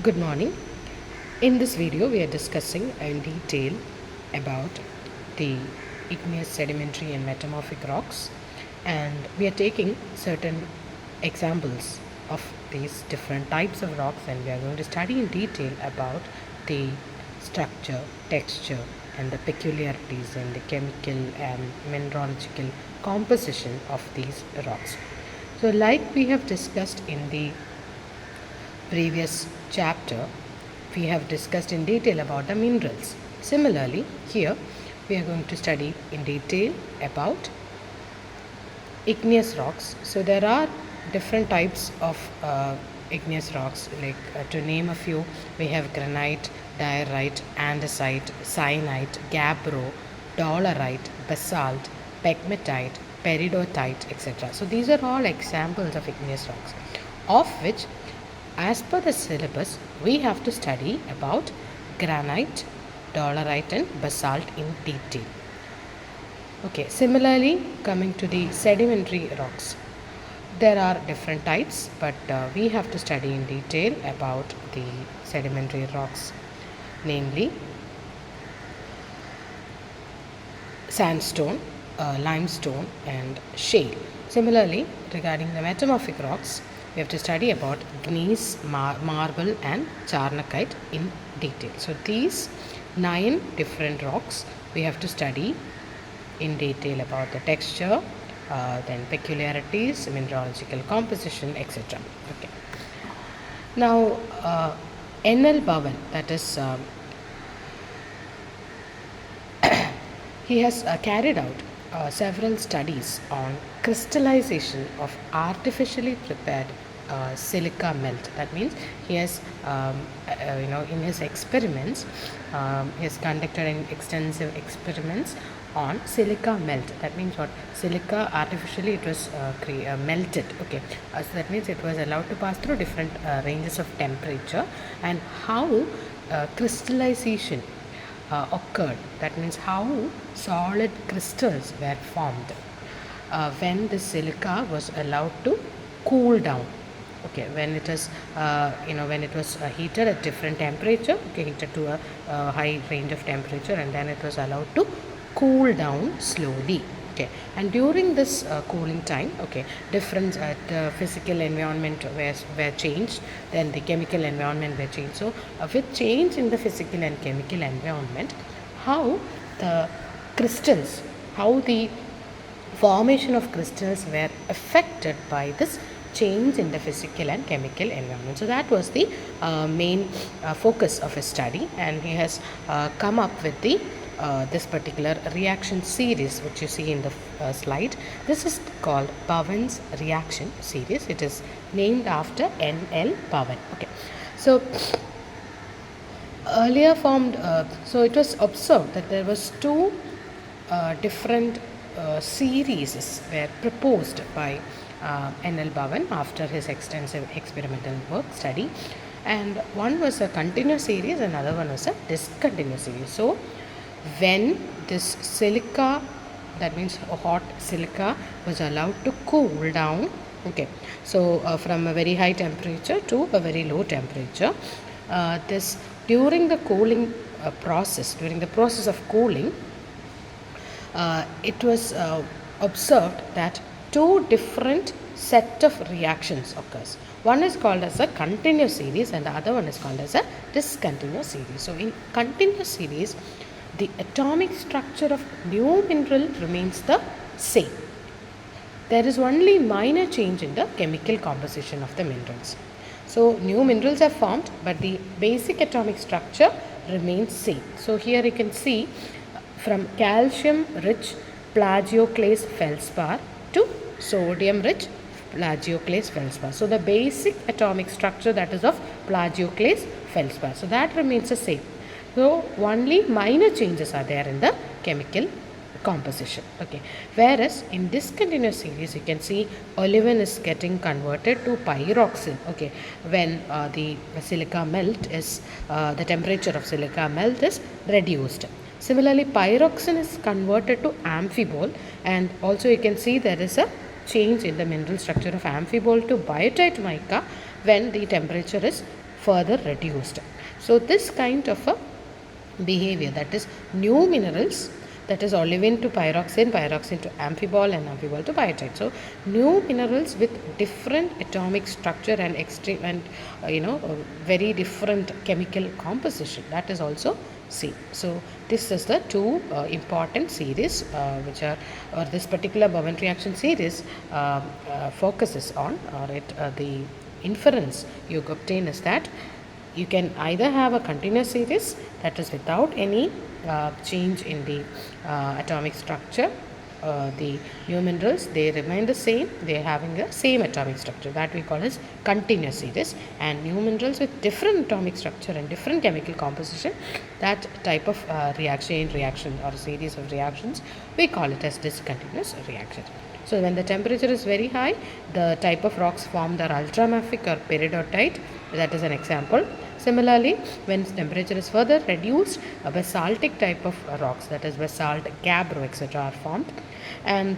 Good morning. In this video, we are discussing in detail about the igneous, sedimentary, and metamorphic rocks, and we are taking certain examples of these different types of rocks, and we are going to study in detail about the structure, texture, and the peculiarities and the chemical and mineralogical composition of these rocks. So, like we have discussed in the previous chapter, we have discussed in detail about the minerals. Similarly, here we are going to study in detail about igneous rocks. So there are different types of igneous rocks, like to name a few, we have granite, diorite, andesite, syenite, gabbro, dolerite, basalt, pegmatite, peridotite, etc. So these are all examples of igneous rocks, of which as per the syllabus, we have to study about granite, dolerite, and basalt in detail. Okay, similarly, coming to the sedimentary rocks, there are different types, but we have to study in detail about the sedimentary rocks, namely sandstone, limestone, and shale. Similarly, regarding the metamorphic rocks, we have to study about gneiss, marble, and charnakite in detail. So these 9 different rocks we have to study in detail about the texture, then peculiarities, mineralogical composition, etc. Okay. Now, N.L. Bhavan, that is, he has carried out several studies on crystallization of artificially prepared silica melt. That means he has, in his experiments, he has conducted extensive experiments on silica melt. That means what? Silica artificially it was melted. Okay, so that means it was allowed to pass through different ranges of temperature, and how crystallization occurred. That means how solid crystals were formed when the silica was allowed to cool down. Okay, when it is when it was heated at different temperature, okay, heated to a high range of temperature, and then it was allowed to cool down slowly. Okay, and during this cooling time, okay, different the physical environment were changed, then the chemical environment were changed. So with change in the physical and chemical environment, how the crystals, how the formation of crystals were affected by this change in the physical and chemical environment. So that was the main focus of his study, and he has come up with the this particular reaction series which you see in the slide. This is called Bhavan's reaction series. It is named after N.L. Bhavan. Okay, so earlier formed, so it was observed that there was 2 different series were proposed by N.L. Bhavan after his extensive experimental work study, and one was a continuous series, another one was a discontinuous series. So when this silica, that means a hot silica, was allowed to cool down, okay, so from a very high temperature to a very low temperature, this during the cooling process, during the process of cooling, it was observed that 2 different set of reactions occurs. One is called as a continuous series and the other one is called as a discontinuous series. So in continuous series, the atomic structure of new mineral remains the same. There is only minor change in the chemical composition of the minerals. So new minerals are formed, but the basic atomic structure remains same. So here you can see from calcium rich plagioclase feldspar to sodium rich plagioclase feldspar. So the basic atomic structure, that is of plagioclase feldspar, so that remains the same. So only minor changes are there in the chemical composition. Okay, whereas in discontinuous series you can see olivine is getting converted to pyroxene. Okay, when the silica melt is the temperature of silica melt is reduced. Similarly, pyroxene is converted to amphibole, and also you can see there is a change in the mineral structure of amphibole to biotite mica when the temperature is further reduced. So this kind of a behavior, that is new minerals, that is olivine to pyroxene, pyroxene to amphibole, and amphibole to biotite. So new minerals with different atomic structure and extreme and very different chemical composition, that is also seen. So this is the two important series which are, or this particular Bowen reaction series focuses on, or the inference you obtain is that you can either have a continuous series, that is without any change in the atomic structure. The new minerals, they remain the same, they are having the same atomic structure, that we call as continuous series. And new minerals with different atomic structure and different chemical composition, that type of reaction or series of reactions, we call it as discontinuous reaction. So when the temperature is very high, the type of rocks formed are ultramafic or peridotite, that is an example. Similarly, when temperature is further reduced, a basaltic type of rocks, that is basalt, gabbro, etc. are formed. And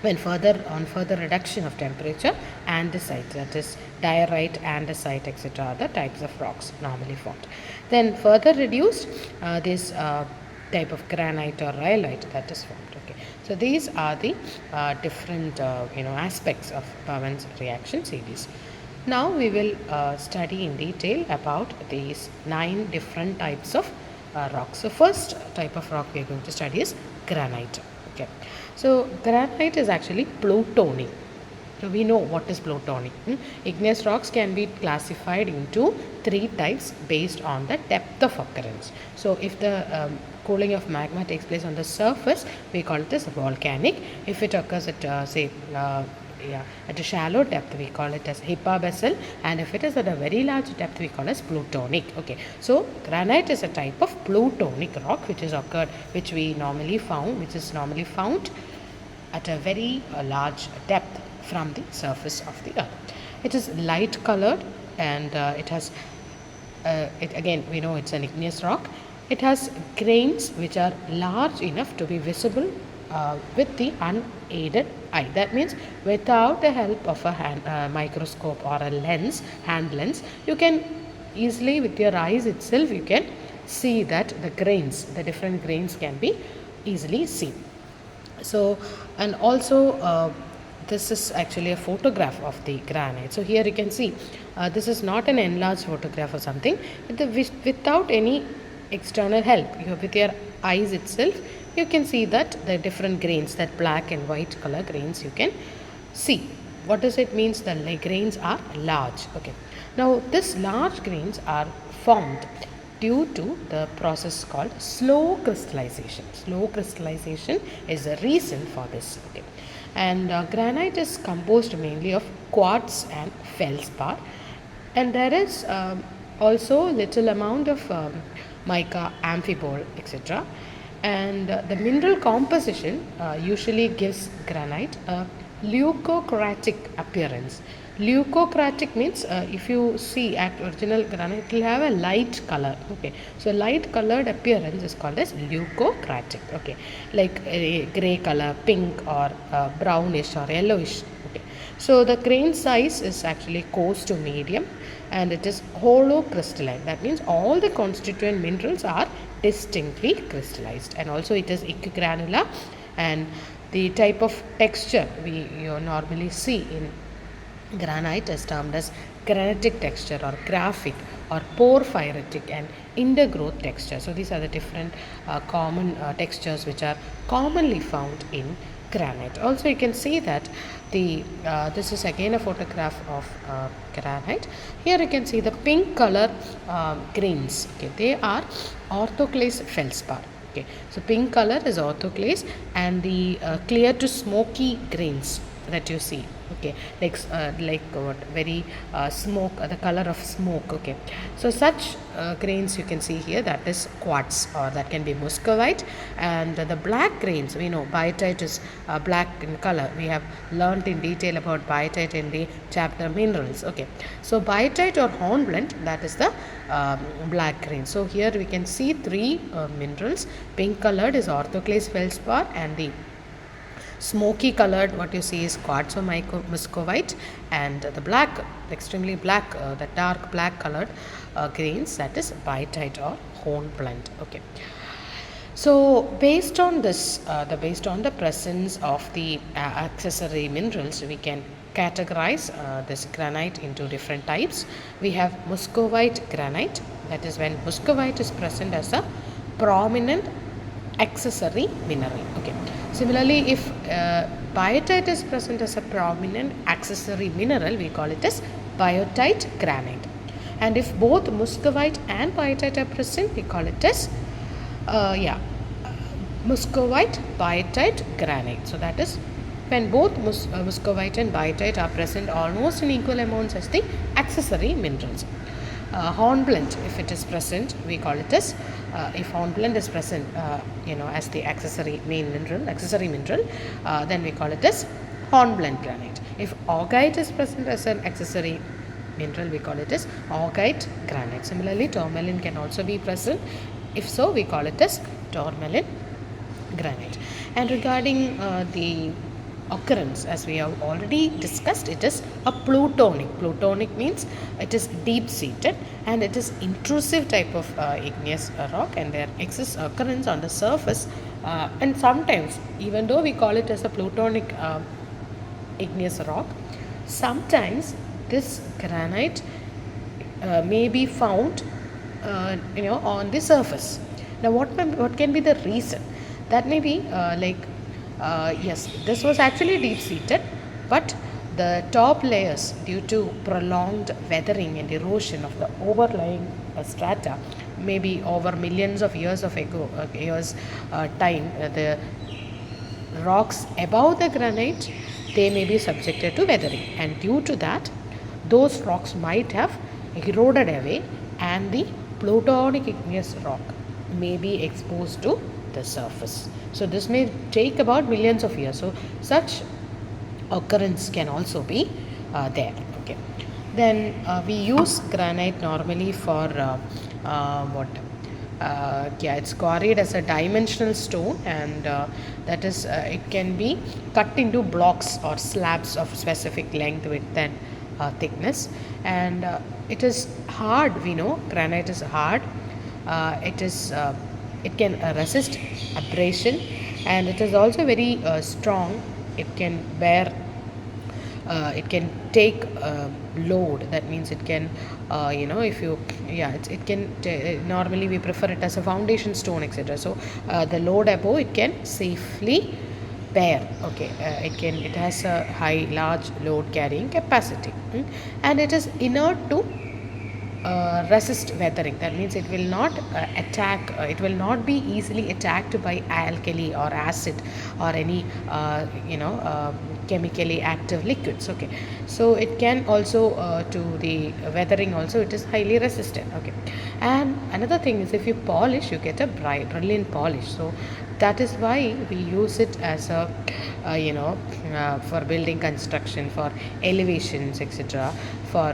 when further reduction of temperature, andesite, that is diorite, andesite, etc. are the types of rocks normally formed. Then further reduced, this type of granite or rhyolite, that is formed. Okay, so these are the different aspects of Bowen's reaction series. Now we will study in detail about these 9 different types of rocks. So first type of rock we are going to study is granite. Okay, so granite is actually plutonic. So we know what is plutonic. Igneous rocks can be classified into 3 types based on the depth of occurrence. So if the cooling of magma takes place on the surface, we call it as volcanic. If it occurs at at a shallow depth, we call it as hypabasal, and if it is at a very large depth, we call it as plutonic. Okay, so granite is a type of plutonic rock which is normally found at a very large depth from the surface of the earth. It is light colored, and it has again we know it's an igneous rock. It has grains which are large enough to be visible with the unaided eye. That means without the help of a microscope or a hand lens, you can easily, with your eyes itself, you can see that the different grains can be easily seen. So, and also this is actually a photograph of the granite. So here you can see this is not an enlarged photograph or something. Without any external help, with your eyes itself, you can see that the different grains, that black and white color grains, you can see. What does it mean? The grains are large. Okay. Now these large grains are formed due to the process called slow crystallization. Slow crystallization is the reason for this. Okay. And granite is composed mainly of quartz and feldspar, and there is also little amount of mica, amphibole, etc. And the mineral composition usually gives granite a leucocratic appearance. Leucocratic means if you see at original granite, it will have a light color. Okay, so light colored appearance is called as leucocratic. Okay, like a gray color, pink, or brownish or yellowish. Okay, so the grain size is actually coarse to medium, and it is holocrystalline. That means all the constituent minerals are distinctly crystallized, and also it is equigranular, and the type of texture you normally see in granite is termed as granitic texture or graphic or porphyritic and intergrowth texture. So these are the different common textures which are commonly found in granite. Also you can see that this is again a photograph of granite. Here you can see the pink color grains. Okay, they are orthoclase feldspar. Okay, so pink color is orthoclase, and the clear to smoky grains that you see, okay, like what very smoke, the color of smoke. Okay, so such grains you can see here, that is quartz, or that can be muscovite. And the black grains, we know biotite is black in color. We have learnt in detail about biotite in the chapter minerals. Okay, so biotite or hornblende, that is the black grain. So here we can see 3 minerals. Pink colored is orthoclase feldspar, and the Smoky colored, what you see is quartz or muscovite, and the black, extremely black, the dark black colored grains, that is biotite or hornblende. Okay. So based on this, based on the presence of the accessory minerals, we can categorize this granite into different types. We have muscovite granite, that is when muscovite is present as a prominent accessory mineral. Okay. Similarly, if biotite is present as a prominent accessory mineral, we call it as biotite granite. And if both muscovite and biotite are present, we call it as muscovite biotite granite. So that is when both muscovite and biotite are present almost in equal amounts as the accessory minerals. Hornblende, if it is present, we call it as if hornblende is present, as the accessory mineral, then we call it as hornblende granite. If augite is present as an accessory mineral, we call it as augite granite. Similarly, tourmaline can also be present. If so, we call it as tourmaline granite. And regarding the occurrence, as we have already discussed, it is a plutonic. Plutonic means it is deep seated and it is intrusive type of igneous rock, and there exists occurrence on the surface, and sometimes, even though we call it as a plutonic igneous rock, sometimes this granite may be found on the surface. Now what can be the reason? That may be yes, this was actually deep seated, but the top layers, due to prolonged weathering and erosion of the overlying strata, maybe over millions of years of time, the rocks above the granite, they may be subjected to weathering, and due to that, those rocks might have eroded away, and the plutonic igneous rock may be exposed to the surface. So this may take about millions of years. So such occurrence can also be there. Okay. Then we use granite normally for it's quarried as a dimensional stone, and that is it can be cut into blocks or slabs of specific length, width and thickness, and it is hard. We know granite is hard. It can resist abrasion, and it is also very strong. It can bear, it can take load. That means it can, if you, it can, normally we prefer it as a foundation stone, etc. So the load above it can safely bear. Okay, it has a large load carrying capacity, and it is inert to resist weathering. That means it will not attack, it will not be easily attacked by alkali or acid or any chemically active liquids. Okay, so it can also to the weathering also, it is highly resistant. Okay, and another thing is, if you polish, you get a brilliant polish. So that is why we use it as a for building construction, for elevations, etc., for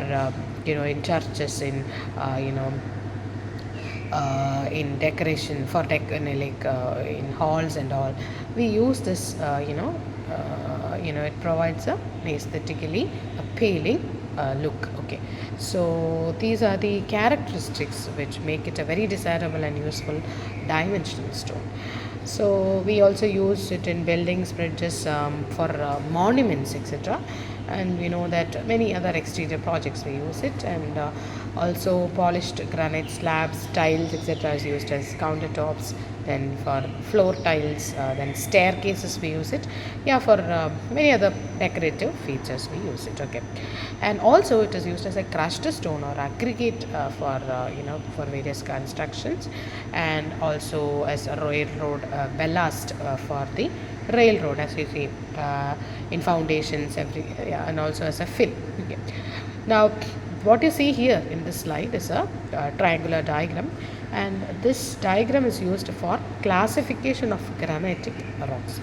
in churches, in in decoration, for in halls and all, we use this. It provides a aesthetically appealing look. Okay, so these are the characteristics which make it a very desirable and useful dimensional stone. So we also use it in buildings, bridges, for monuments, etc. And we know that many other exterior projects we use it, and also polished granite slabs, tiles, etc. is used as countertops. Then for floor tiles, then staircases we use it. For many other decorative features we use it. Okay, and also it is used as a crushed stone or aggregate for various constructions, and also as a railroad ballast for the railroad, as you see in foundations, and also as a fill. Okay. Now what you see here in this slide is a triangular diagram, and this diagram is used for classification of granitic rocks.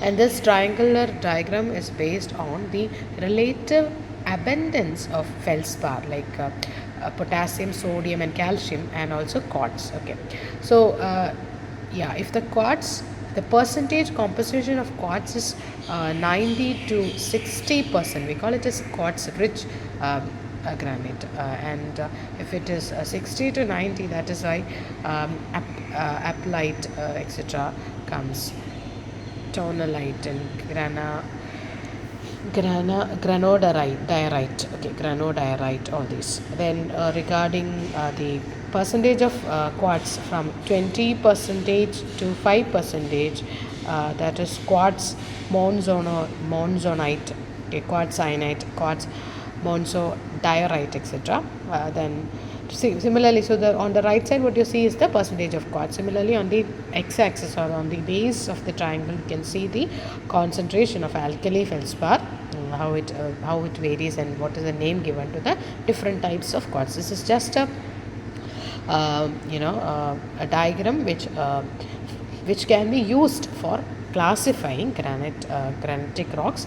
And this triangular diagram is based on the relative abundance of feldspar, like potassium, sodium and calcium, and also quartz. Okay, so if the quartz the percentage composition of quartz is 90 to 60%. We call it as quartz rich granite, and if it is 60 to 90, that is why apatite, etc. comes. Tonalite and granodiorite, okay, granodiorite, all these. Then regarding the percentage of quartz from 20 percentage to 5 percentage, that is quartz monzonite, okay, quartzionite, quartz monzodiorite, etc. Then similarly, so on the right side what you see is the percentage of quartz. Similarly, on the x-axis or on the base of the triangle, you can see the concentration of alkali feldspar, how it varies and what is the name given to the different types of quartz. This is just a a diagram which can be used for classifying granitic rocks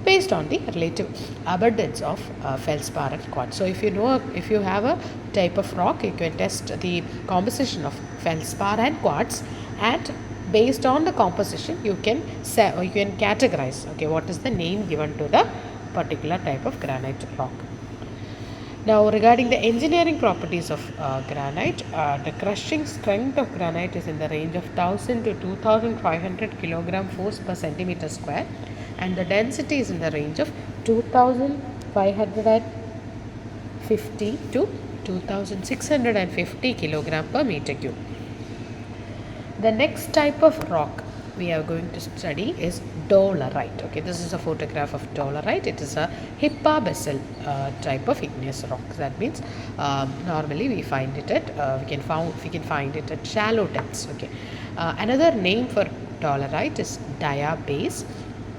based on the relative abundance of feldspar and quartz. So if you have a type of rock, you can test the composition of feldspar and quartz, and based on the composition you can categorize, okay, what is the name given to the particular type of granite rock. Now, regarding the engineering properties of granite, the crushing strength of granite is in the range of 1000 to 2500 kilogram force per centimeter square, and the density is in the range of 2550 to 2650 kilogram per meter cube. The next type of rock we are going to study is dolerite. Okay, this is a photograph of dolerite. It is a hypabasil type of igneous rock. That means normally we find it at we can find it at shallow depths. Okay, another name for dolerite is diabase.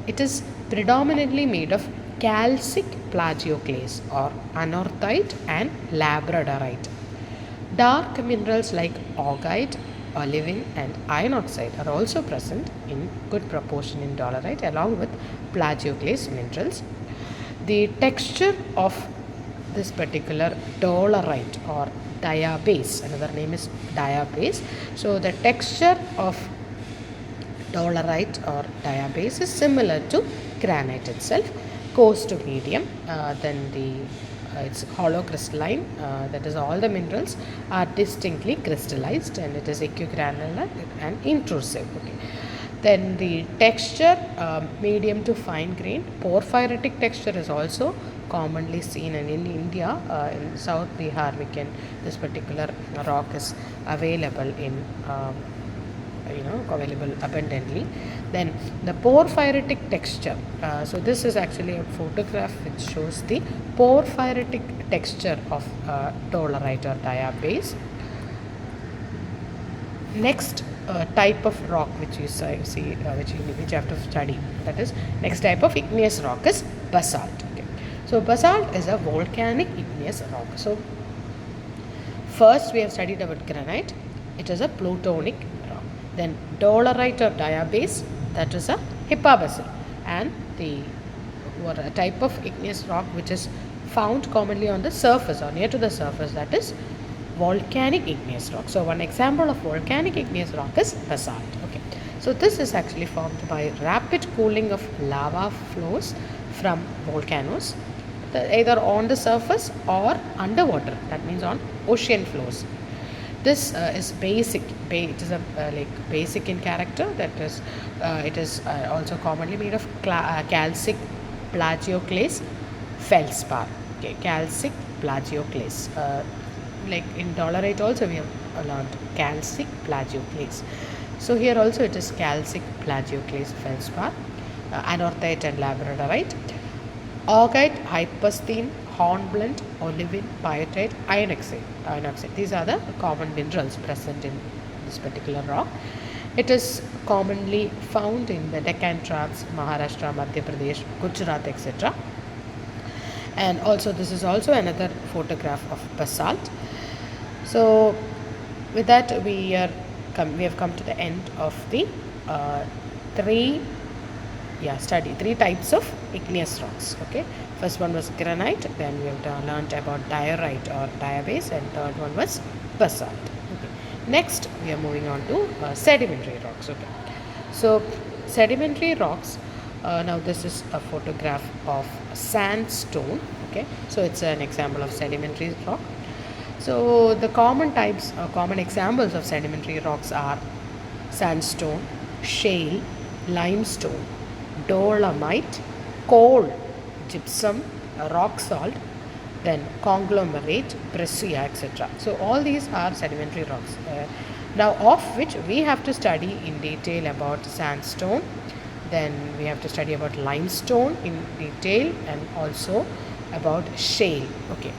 It is predominantly made of calcic plagioclase or anorthite and labradorite. Dark minerals like augite, olivine and iron oxide are also present in good proportion in dolerite along with plagioclase minerals. The texture of this particular dolerite or diabase, another name is diabase. So the texture of dolerite or diabase is similar to granite itself, coarse to medium. Then it's hollow crystalline, that is all the minerals are distinctly crystallized, and it is equigranular and intrusive. Okay. Then the texture, medium to fine grain. Porphyritic texture is also commonly seen, and in India, in South Bihar, this particular rock is available in available abundantly. Then the porphyritic texture, so this is actually a photograph which shows the porphyritic texture of dolerite or diabase. Next type of rock which you see which you have to study, that is next type of igneous rock is basalt. Okay. So basalt is a volcanic igneous rock. So first we have studied about granite. It is a plutonic rock. Then dolerite or diabase, that is a hypabasil, and the type of igneous rock which is found commonly on the surface or near to the surface, that is volcanic igneous rock. So one example of volcanic igneous rock is basalt. Okay. So this is actually formed by rapid cooling of lava flows from volcanoes, either on the surface or underwater, that means on ocean floors. This is basic. It is basic in character. That is, it is also commonly made of calcic plagioclase feldspar. Okay, calcic plagioclase. Like in dolerite also we have learned calcic plagioclase. So here also it is calcic plagioclase feldspar, anorthite and labradorite, augite, hypasthene, hornblende, olivine, biotite, iron oxide. These are the common minerals present in this particular rock. It is commonly found in the Deccan Tracts, Maharashtra, Madhya Pradesh, Gujarat, etc. And also this is also another photograph of basalt. So with that we have come to the end of the three types of igneous rocks. Okay, first one was granite, then we have learned about diorite or diabase, and third one was basalt. Okay. Next we are moving on to sedimentary rocks. Okay, So sedimentary rocks, now this is a photograph of sandstone. Okay, so it's an example of sedimentary rock. So the common types, common examples of sedimentary rocks are sandstone, shale, limestone, dolomite, coal, gypsum, rock salt, then conglomerate, breccia, etc. So all these are sedimentary rocks. Now of which we have to study in detail about sandstone, then we have to study about limestone in detail, and also about shale. Okay,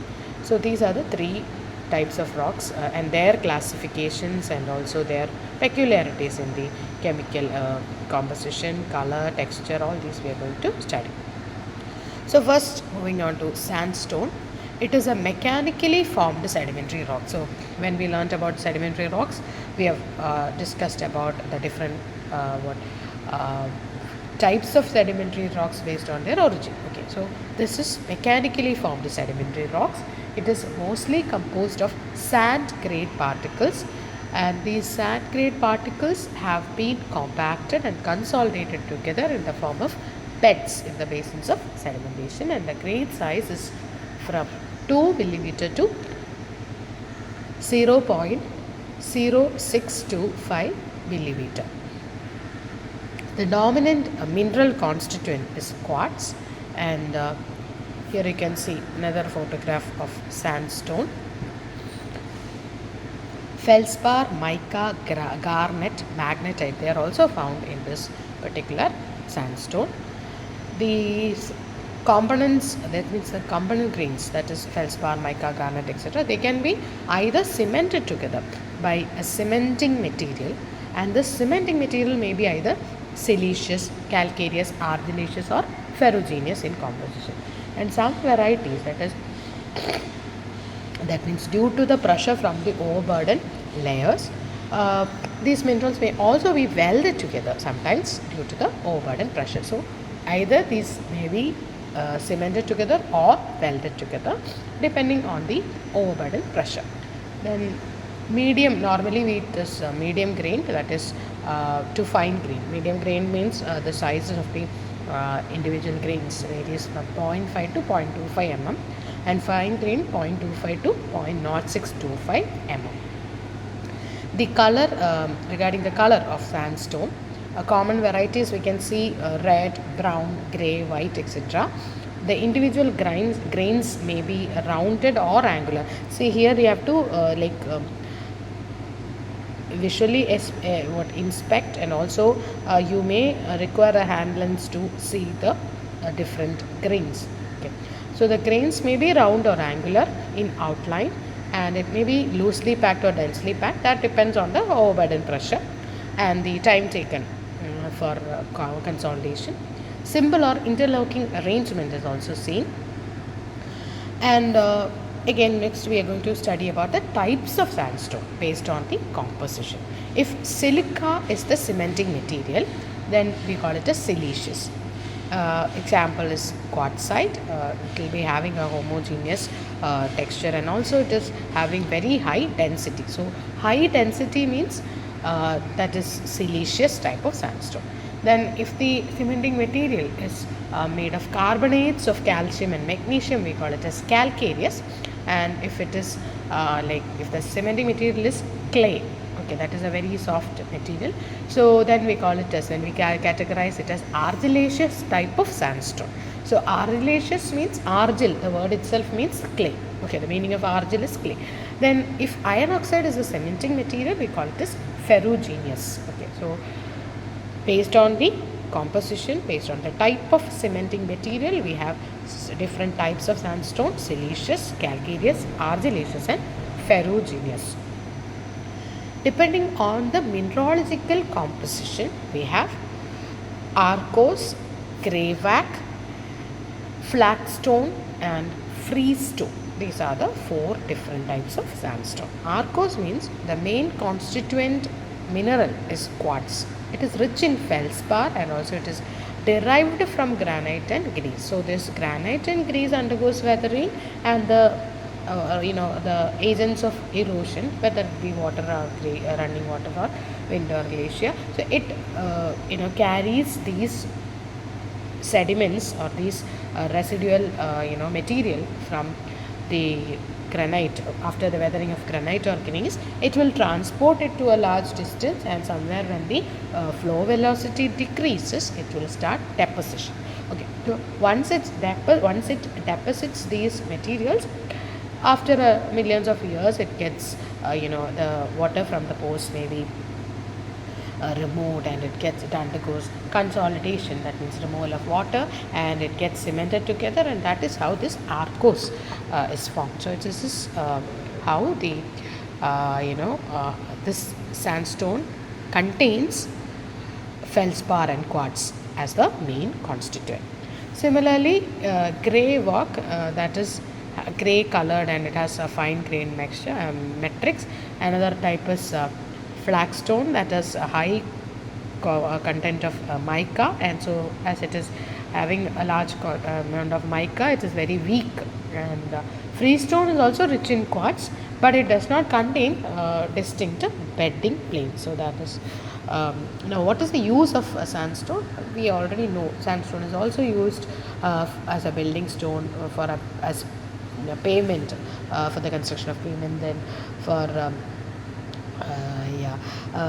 so these are the three types of rocks and their classifications and also their peculiarities in the chemical composition, color, texture, all these we are going to study. So first, moving on to sandstone. It is a mechanically formed sedimentary rock. So when we learnt about sedimentary rocks, we have discussed about the different types of sedimentary rocks based on their origin. Okay, so this is mechanically formed sedimentary rocks. It is mostly composed of sand grade particles, and these sand grade particles have been compacted and consolidated together in the form of beds in the basins of sedimentation, and the grain size is from 2 millimeter to 0.0625 millimeter. The dominant mineral constituent is quartz, and here you can see another photograph of sandstone. Feldspar, mica, garnet, magnetite, they are also found in this particular sandstone. These components, that means the component grains, that is feldspar, mica, garnet, etc., they can be either cemented together by a cementing material, and this cementing material may be either siliceous, calcareous, argillaceous, or ferruginous in composition. And some varieties, that means due to the pressure from the overburden layers, these minerals may also be welded together sometimes due to the overburden pressure. So either these may be cemented together or welded together depending on the overburden pressure. Then medium, normally we eat this medium grain, that is to fine grain. Medium grain means the sizes of the individual grains varies from 0.5 to 0.25 mm, and fine grain 0.25 to 0.0625 mm. The color, regarding the color of sandstone, common varieties we can see red, brown, grey, white, etc. The individual grains may be rounded or angular. See here you have to visually inspect, and also you may require a hand lens to see the different grains. Okay. So the grains may be round or angular in outline, and it may be loosely packed or densely packed. That depends on the overburden pressure and the time taken for consolidation. Simple or interlocking arrangement is also seen. And again, next we are going to study about the types of sandstone based on the composition. If silica is the cementing material, then we call it as siliceous. Example is quartzite. It will be having a homogeneous texture, and also it is having very high density. So high density means that is siliceous type of sandstone. Then if the cementing material is made of carbonates of calcium and magnesium, we call it as calcareous. And if it is if the cementing material is clay, okay, that is a very soft material, so then we call it as, then we categorize it as argillaceous type of sandstone. So argillaceous means argil, the word itself means clay. Okay, the meaning of argil is clay. Then if iron oxide is a cementing material, we call it as ferruginous. Okay, so based on the composition, based on the type of cementing material, we have different types of sandstone: siliceous, calcareous, argillaceous, and ferruginous. Depending on the mineralogical composition, we have arkose, greywack, flagstone, and freestone. These are the 4 different types of sandstone. Arkose means the main constituent mineral is quartz. It is rich in feldspar, and also it is derived from granite and grease. So this granite and grease undergoes weathering, and the the agents of erosion, whether it be water or running water or wind or glacier. So it carries these sediments or these residual material from the granite. After the weathering of granite or gneiss, it will transport it to a large distance, and somewhere when the flow velocity decreases, it will start deposition. Okay, so once it deposits these materials, after millions of years, it gets the water from the pores may be removed, and it undergoes consolidation, that means removal of water, and it gets cemented together, and that is how this arkose is formed. So this is how the this sandstone contains feldspar and quartz as the main constituent. Similarly, grey rock, that is grey colored, and it has a fine grained mixture matrix. Another type is flagstone, that is a high content of mica, and so as it is having a large amount of mica, it is very weak. And freestone is also rich in quartz, but it does not contain distinct bedding planes. So that is now, what is the use of sandstone? We already know sandstone is also used as a building stone as pavement, for the construction of pavement, then for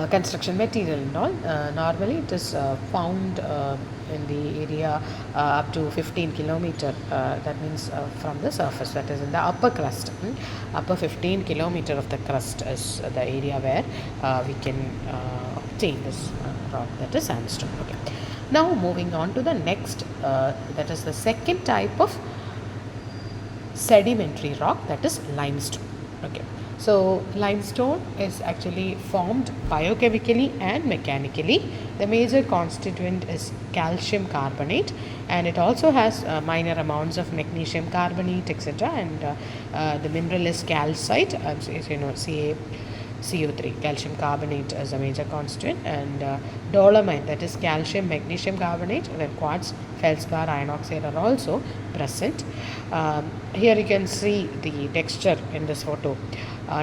construction material and all. Normally it is found in the area up to 15 kilometer, that means from the surface, that is in the upper crust. Upper 15 kilometer of the crust is the area where we can obtain this rock, that is sandstone. Okay, now moving on to the next, that is the second type of sedimentary rock, that is limestone. Okay, so limestone is actually formed biochemically and mechanically. The major constituent is calcium carbonate, and it also has minor amounts of magnesium carbonate, etc. And the mineral is calcite, CO3, calcium carbonate is a major constituent, and dolomite, that is calcium magnesium carbonate, and then quartz, feldspar, iron oxide are also present. Here you can see the texture in this photo.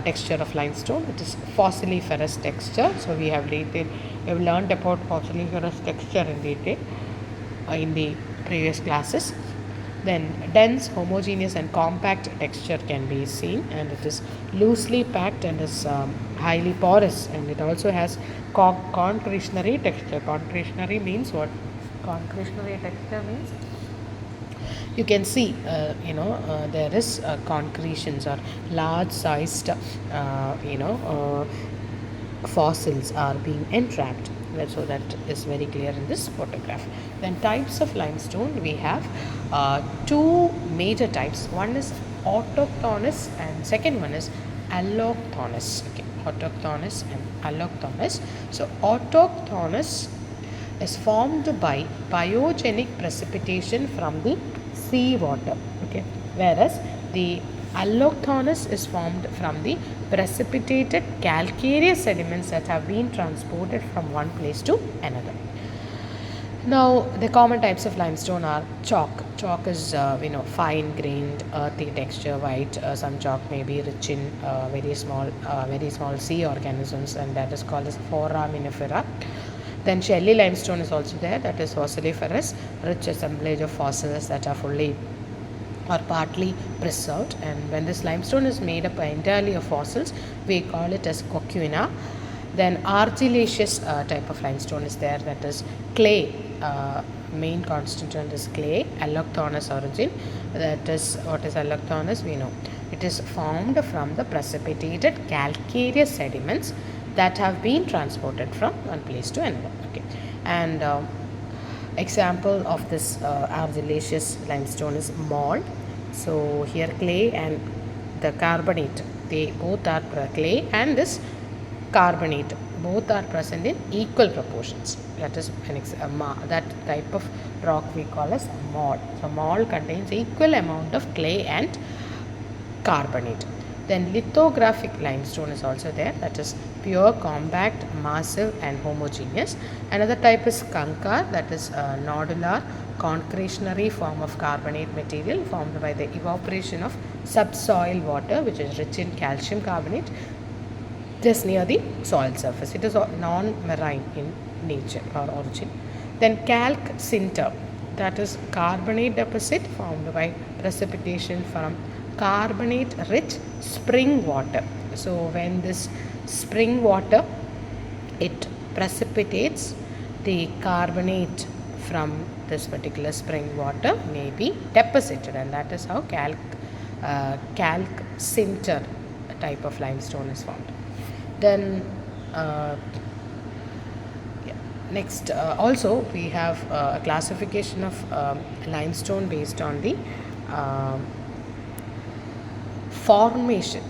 Texture of limestone, it is fossiliferous texture. So we have learned about fossiliferous texture in detail in the previous classes. Then dense, homogeneous and compact texture can be seen, and it is loosely packed and is highly porous, and it also has concretionary texture. Concretionary means what? Concretionary texture means you can see there is concretions or large sized fossils are being entrapped. So that is very clear in this photograph. Then types of limestone, we have two major types. One is autochthonous and second one is allochthonous. Okay, autochthonous and allochthonous. So autochthonous is formed by biogenic precipitation from the sea water. Okay, whereas the allochthonous is formed from the precipitated calcareous sediments that have been transported from one place to another. Now, the common types of limestone are chalk. Chalk is fine grained, earthy texture, white. Some chalk may be rich in very small sea organisms, and that is called as foraminifera. Then shelly limestone is also there, that is fossiliferous, rich assemblage of fossils that are fully or partly preserved. And when this limestone is made up entirely of fossils, we call it as coquina. Then argillaceous type of limestone is there, that is clay. Main constituent is clay, allochthonous origin. That is, what is allochthonous? We know it is formed from the precipitated calcareous sediments that have been transported from one place to another. Okay, and example of this argillaceous limestone is mold. So here clay and the carbonate, they both are clay and this carbonate both are present in equal proportions. That is that type of rock we call as mold. So mold contains equal amount of clay and carbonate. Then lithographic limestone is also there, that is pure, compact, massive and homogeneous. Another type is kankar, that is a nodular concretionary form of carbonate material formed by the evaporation of subsoil water, which is rich in calcium carbonate just near the soil surface. It is non-marine in nature or origin. Then calc sinter, that is carbonate deposit formed by precipitation from carbonate rich spring water. So when this spring water, it precipitates, the carbonate from this particular spring water may be deposited, and that is how calc sinter type of limestone is formed. Then next, also we have a classification of limestone based on the formation.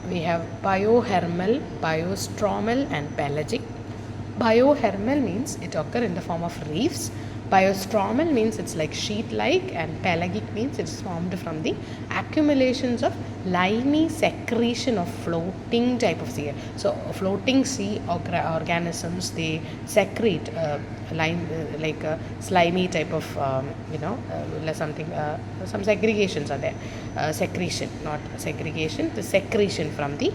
We have biohermal, biostromal and pelagic. Biohermal means it occurs in the form of reefs. Biostromal means it's like sheet-like, and pelagic means it's formed from the accumulations of limy secretion of floating type of sea. So floating sea organisms, they secrete like a slimy type of something, some segregations are there. Secretion, not segregation, the secretion from the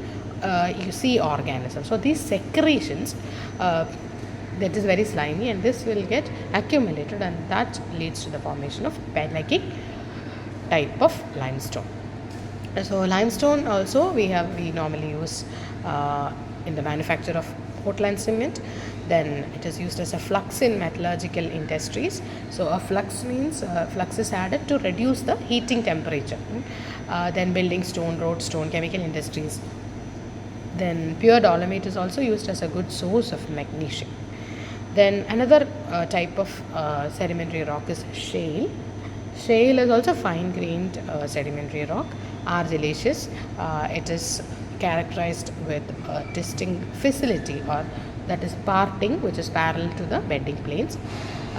sea organism. So these secretions that is very slimy, and this will get accumulated, and that leads to the formation of pelagic type of limestone. So limestone also we normally use in the manufacture of Portland cement. Then it is used as a flux in metallurgical industries. So a flux means flux is added to reduce the heating temperature. Then building stone, road, stone, chemical industries. Then pure dolomite is also used as a good source of magnesium. Then another type of sedimentary rock is shale. Shale is also fine-grained sedimentary rock, argillaceous. It is characterized with a distinct facility, or that is parting, which is parallel to the bedding planes.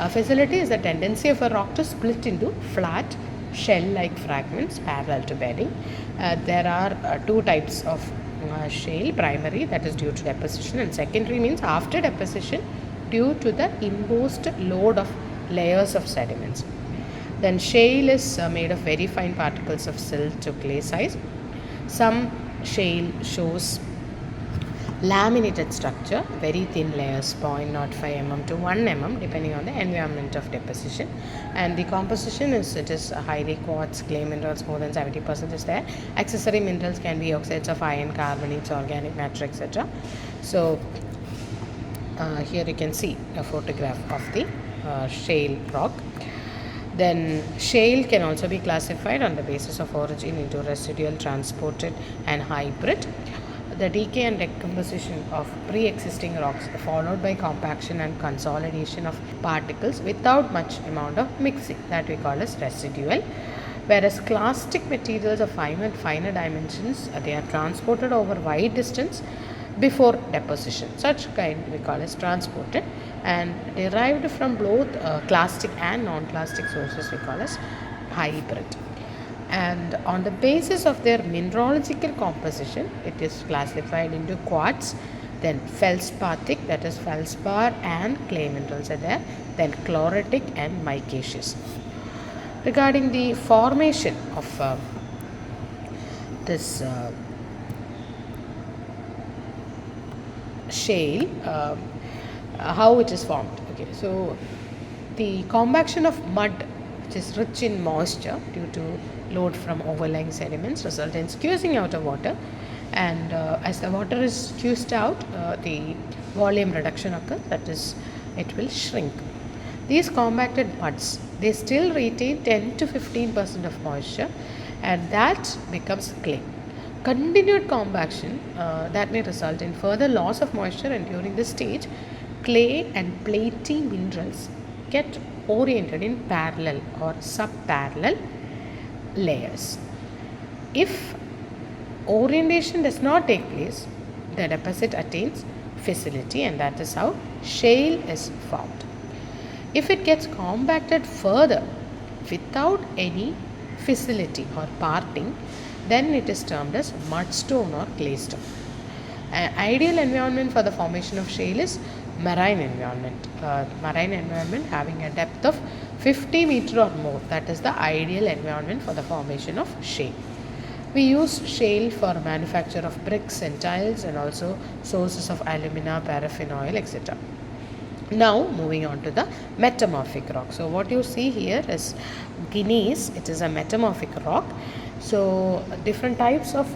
Facility is the tendency of a rock to split into flat shell-like fragments parallel to bedding. There are two types of shale: primary, that is due to deposition, and secondary means after deposition due to the imposed load of layers of sediments. Then shale is made of very fine particles of silt to clay size. Some shale shows laminated structure, very thin layers, 0.05 mm to 1 mm depending on the environment of deposition, and the composition is, it is highly quartz, clay minerals, more than 70% is there. Accessory minerals can be oxides of iron, carbonates, organic matter, etc. So here you can see a photograph of the shale rock. Then shale can also be classified on the basis of origin into residual, transported and hybrid. The decay and decomposition of pre-existing rocks followed by compaction and consolidation of particles without much amount of mixing, that we call as residual. Whereas clastic materials of finer dimensions, they are transported over wide distance before deposition. Such kind we call as transported, and derived from both clastic and non-clastic sources we call as hybrid. And on the basis of their mineralogical composition, it is classified into quartz, then feldspathic, that is feldspar and clay minerals are there, then chloritic and micaceous. Regarding the formation of this shale, how it is formed. Okay, so the compaction of mud, which is rich in moisture due to load from overlying sediments, result in squeezing out of water, and as the water is squeezed out, the volume reduction occurs, that is, it will shrink. These compacted muds, they still retain 10 to 15% of moisture, and that becomes clay. Continued compaction that may result in further loss of moisture, and during this stage clay and platy minerals get oriented in parallel or subparallel layers. If orientation does not take place, the deposit attains fissility, and that is how shale is formed. If it gets compacted further without any fissility or parting, then it is termed as mudstone or claystone. An ideal environment for the formation of shale is marine environment. Marine environment having a depth of 50 meter or more. That is the ideal environment for the formation of shale. We use shale for manufacture of bricks and tiles and also sources of alumina, paraffin oil, etc. Now moving on to the metamorphic rock. So what you see here is gneiss. It is a metamorphic rock. So different types of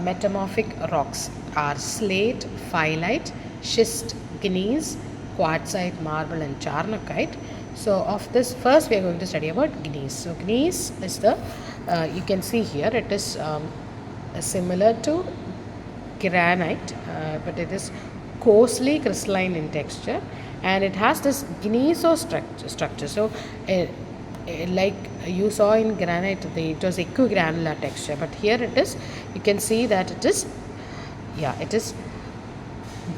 metamorphic rocks are slate, phyllite, schist, gneiss, quartzite, marble and charnockite. So of this, first we are going to study about gneiss. So gneiss is the you can see here it is similar to granite, but it is coarsely crystalline in texture and it has this gneiss structure. So like you saw in granite, it was equigranular texture, but here it is, you can see that it is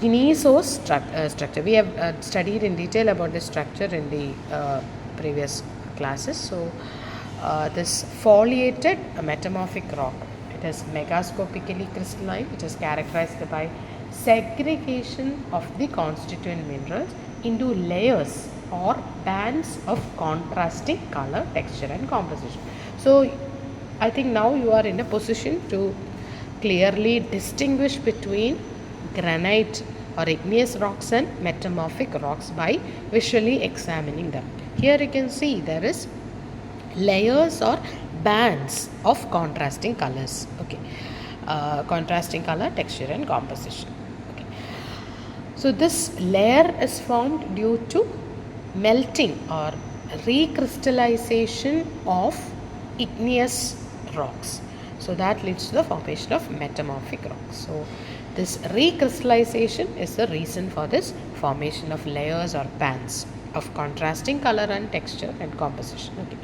gneiss structure. We have studied in detail about this structure in the previous classes. So this foliated metamorphic rock, it is megascopically crystalline. It is characterized by segregation of the constituent minerals into layers or bands of contrasting color, texture and composition. So I think now you are in a position to clearly distinguish between granite or igneous rocks and metamorphic rocks by visually examining them. Here you can see there is layers or bands of contrasting colors. Okay, contrasting color, texture and composition. Okay, so this layer is formed due to melting or recrystallization of igneous rocks. So that leads to the formation of metamorphic rocks. So this recrystallization is the reason for this formation of layers or bands of contrasting color and texture and composition. Okay.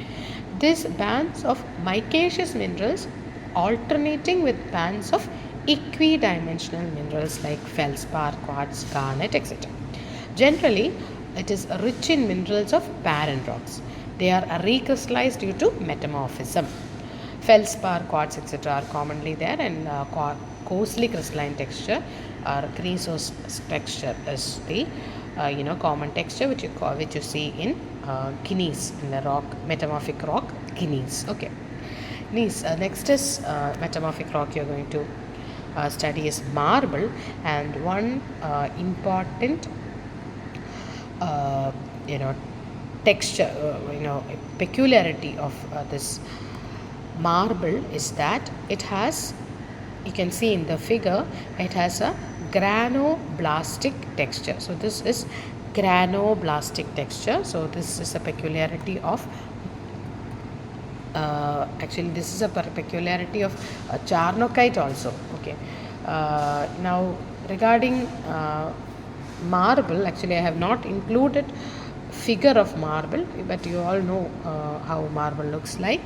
These bands of micaceous minerals alternating with bands of equidimensional minerals like feldspar, quartz, garnet, etc. Generally, it is rich in minerals of barren rocks. They are recrystallized due to metamorphism. Feldspar, quartz, etc. are commonly there, and coarsely crystalline texture or greaseous texture is the common texture which you see in gneiss, in the rock, metamorphic rock gneiss. Okay, gneiss. Next is metamorphic rock you are going to study is marble, and one important texture, peculiarity of this marble is that it has, you can see in the figure, it has a granoblastic texture. So this is granoblastic texture. So this is a peculiarity of this is a peculiarity of charnockite also. Okay, now regarding marble, actually I have not included figure of marble, but you all know how marble looks like.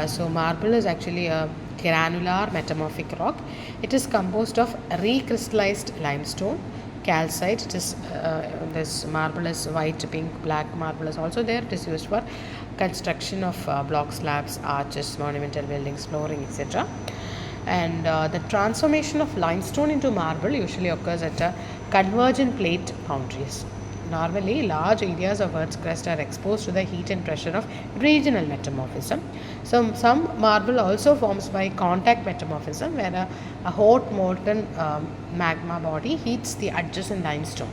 So marble is actually a granular metamorphic rock. It is composed of recrystallized limestone, calcite. It is this marble is white, pink, black marble is also there. It is used for construction of block slabs, arches, monumental buildings, flooring, etc. And the transformation of limestone into marble usually occurs at a convergent plate boundaries. Normally, large areas of Earth's crust are exposed to the heat and pressure of regional metamorphism. So, some marble also forms by contact metamorphism, where a hot molten magma body heats the adjacent limestone.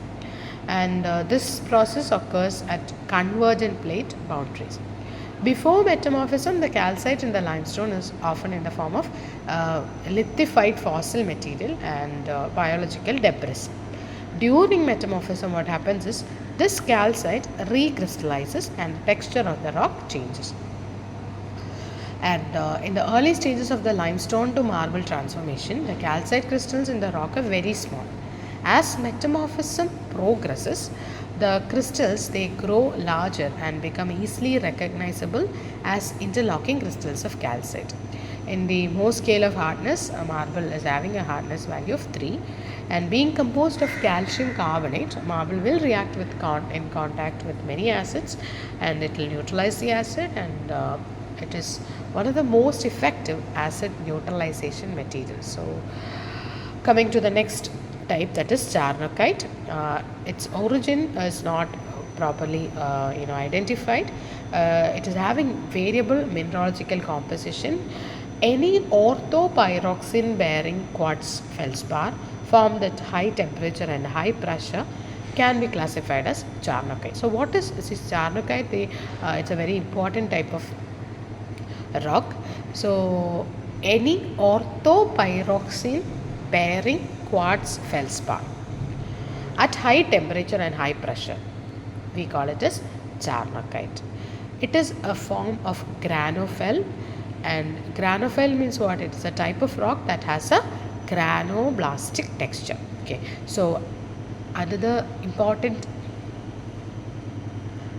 And this process occurs at convergent plate boundaries. Before metamorphism, the calcite in the limestone is often in the form of lithified fossil material and biological debris. During metamorphism, what happens is this calcite recrystallizes and the texture of the rock changes. And in the early stages of the limestone to marble transformation, the calcite crystals in the rock are very small. As metamorphism progresses, the crystals, they grow larger and become easily recognizable as interlocking crystals of calcite. In the Mohs scale of hardness, a marble is having a hardness value of 3, and being composed of calcium carbonate, marble will react with in contact with many acids, and it will neutralize the acid, and it is one of the most effective acid neutralization materials. So coming to the next type, that is charnockite. Its origin is not properly identified. It is having variable mineralogical composition. Any orthopyroxene bearing quartz feldspar formed at high temperature and high pressure can be classified as charnockite. So what is this charnockite? It's a very important type of rock. So any orthopyroxene bearing quartz feldspar at high temperature and high pressure, we call it as charnockite. It is a form of granophyll, and granophyll means what? It is a type of rock that has a granoblastic texture. Okay, so another important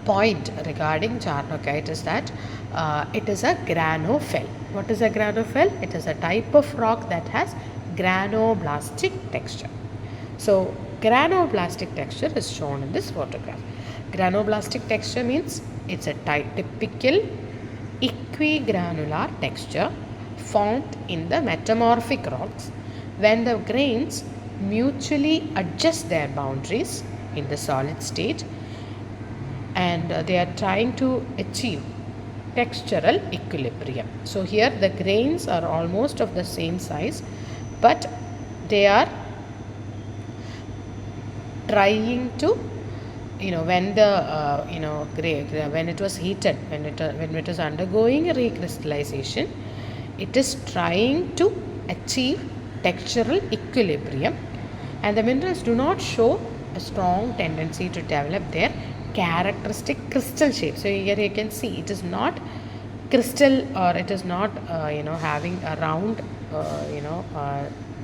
point regarding charnockite is that it is a granophyll. What is a granophyll? It is a type of rock that has granoblastic texture. So granoblastic texture is shown in this photograph. Granoblastic texture means it's a typical equigranular texture formed in the metamorphic rocks when the grains mutually adjust their boundaries in the solid state, and they are trying to achieve textural equilibrium. So here the grains are almost of the same size, but they are trying to, when the when it was heated, when it was undergoing recrystallization, it is trying to achieve textural equilibrium, and the minerals do not show a strong tendency to develop their characteristic crystal shape. So here you can see it is not crystal, or it is not having a round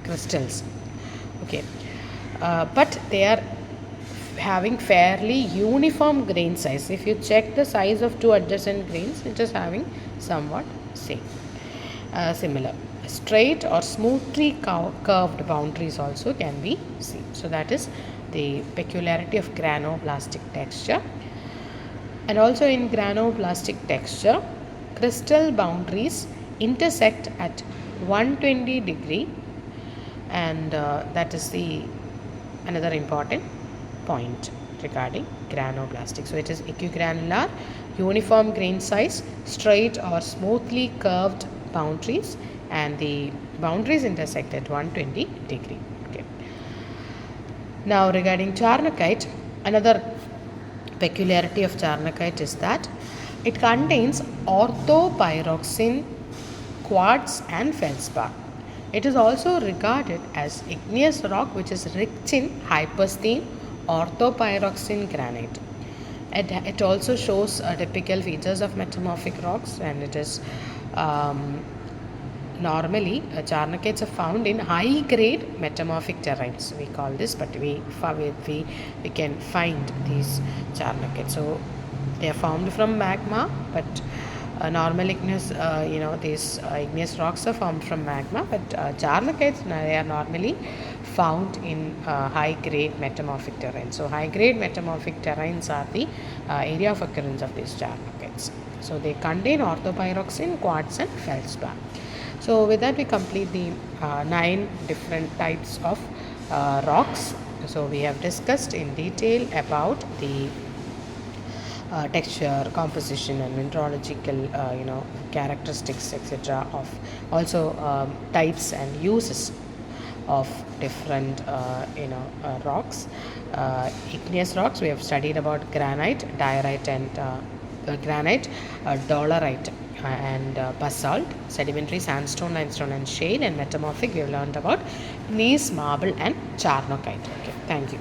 crystals. Okay, but they are having fairly uniform grain size. If you check the size of two adjacent grains, it is having somewhat similar. Straight or smoothly curved boundaries also can be seen. So that is the peculiarity of granoblastic texture. And also in granoblastic texture, crystal boundaries intersect at 120 degree, and that is the another important point regarding granoblastic. So it is equigranular, uniform grain size, straight or smoothly curved boundaries, and the boundaries intersect at 120 degree. Okay. Now regarding charnockite, another peculiarity of charnockite is that it contains orthopyroxene, quartz and feldspar. It is also regarded as igneous rock which is rich in hypersthene orthopyroxene granite. It also shows typical features of metamorphic rocks, and it is normally charnockites are found in high grade metamorphic terrains. We call this, but we can find these charnockites. So they are formed from magma, but normal igneous, these igneous rocks are formed from magma, but charnockites, they are normally found in high grade metamorphic terrains. So high grade metamorphic terrains are the area of occurrence of these charnockites. So they contain orthopyroxene, quartz and feldspar. So with that we complete the 9 different types of rocks. So we have discussed in detail about the texture, composition and mineralogical characteristics, etc. of also types and uses of different rocks. Igneous rocks, we have studied about granite, diorite and dolerite and basalt. Sedimentary, sandstone, limestone and shale. And metamorphic, we have learned about gneiss, marble and charnockite. Okay, thank you.